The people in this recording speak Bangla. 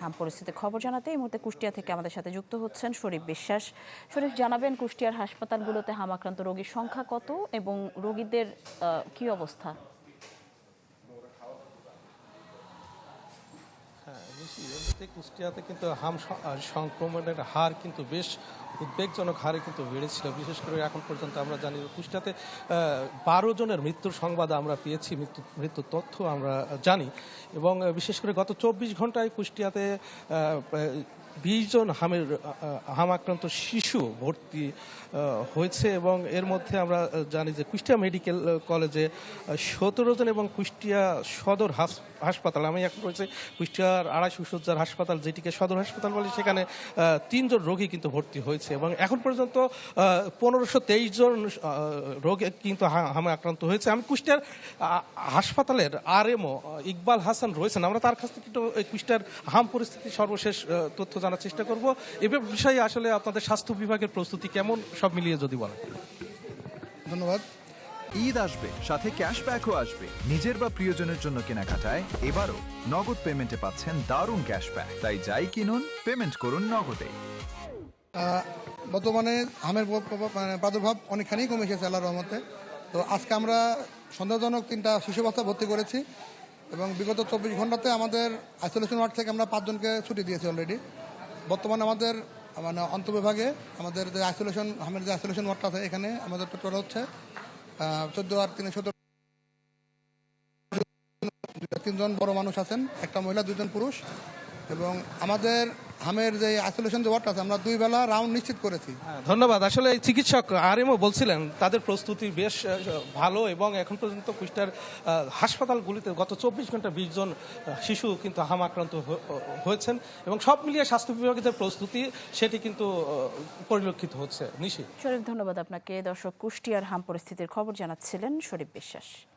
হাম পরিস্থিতির খবর জানাতে এই মুহূর্তে কুষ্টিয়া থেকে আমাদের সাথে যুক্ত হচ্ছেন শরীফ বিশ্বাস। শরীফ, জানাবেন কুষ্টিয়ার হাসপাতালগুলোতে হাম আক্রান্ত রোগীর সংখ্যা কত এবং রোগীদের কি অবস্থা? হ্যাঁ, এমনিতে কুষ্টিয়াতে কিন্তু সংক্রমণের হার কিন্তু বেশ উদ্বেগজনক হারে কিন্তু বেড়েছিল। বিশেষ করে এখন পর্যন্ত আমরা জানি কুষ্টিয়াতে 12 জনের মৃত্যুর সংবাদ আমরা পেয়েছি, মৃত্যুর তথ্য আমরা জানি। এবং বিশেষ করে গত 24 ঘন্টায় কুষ্টিয়াতে 20 জন হাম আক্রান্ত শিশু ভর্তি হয়েছে এবং এর মধ্যে আমরা জানি যে কুষ্টিয়া মেডিকেল কলেজে 17 জন এবং কুষ্টিয়া সদর হাসপাতাল, আমি এখন রয়েছে কুষ্টিয়ার 250 সজ্জার হাসপাতাল, যেটিকে সদর হাসপাতাল বলে, সেখানে 3 জন রোগী কিন্তু ভর্তি হয়েছে এবং এখন পর্যন্ত 1523 জন রোগী কিন্তু হামে আক্রান্ত হয়েছে। আমি কুষ্টিয়ার হাসপাতালের আরএমও ইকবাল হাসান রয়েছেন, আমরা তার কাছ থেকে একটু কুষ্টিয়ার হাম পরিস্থিতি সর্বশেষ তথ্য জানার চেষ্টা করব। এ বিষয়ে আসলে আপনাদের স্বাস্থ্য বিভাগের প্রস্তুতি কেমন, সব মিলিয়ে যদি বলেন। ধন্যবাদ। ঈদ আসবে, সাথে ক্যাশব্যাকও আসবে। নিজের বা প্রিয়জনের জন্য কেনাকাটায় এবারও নগদ পেমেন্টে পাচ্ছেন দারুণ ক্যাশব্যাক। তাই যাই কিনুন, পেমেন্ট করুন নগদে। বর্তমানে হামের প্রাদুর্ভাব অনেকখানি কমে এসেছে আল্লাহর রহমতে। তো আজকে আমরা সন্দেহজনক 3টা শিশু বাচ্চা ভর্তি করেছি এবং বিগত 24 ঘন্টাতে আমাদের আইসোলেশন ওয়ার্ড থেকে আমরা 5 জনকে ছুটি দিয়েছি অলরেডি। বর্তমানে আমাদের অন্তর্বিভাগে আমাদের যে হামের যে আইসোলেশন ওয়ার্ডটা আছে, এখানে আমাদের টোটাল হচ্ছে 14 আর 3 17 3 জন বড় মানুষ আছেন, একটা মহিলা, 2 জন পুরুষ। এবং আমাদের হামের যে আইসোলেশন যে ওয়ার্ড আছে, আমরা 2 বেলা রাউন্ড নিশ্চিত করেছি। ধন্যবাদ। আসলে চিকিৎসক আরএমও বলছিলেন তাদের প্রস্তুতি বেশ ভালো এবং এখন পর্যন্ত কুষ্টিয়ার হাসপাতালগুলিতে গত 24 ঘন্টা 20 জন শিশু কিন্তু হাম আক্রান্ত হয়েছেন এবং সব মিলিয়ে স্বাস্থ্য বিভাগের যে প্রস্তুতি সেটি কিন্তু পরিলক্ষিত হচ্ছে। নিশি। শরীফ, ধন্যবাদ আপনাকে। দর্শক, কুষ্টিয়ার হাম পরিস্থিতির খবর জানাচ্ছিলেন শরীফ বিশ্বাস।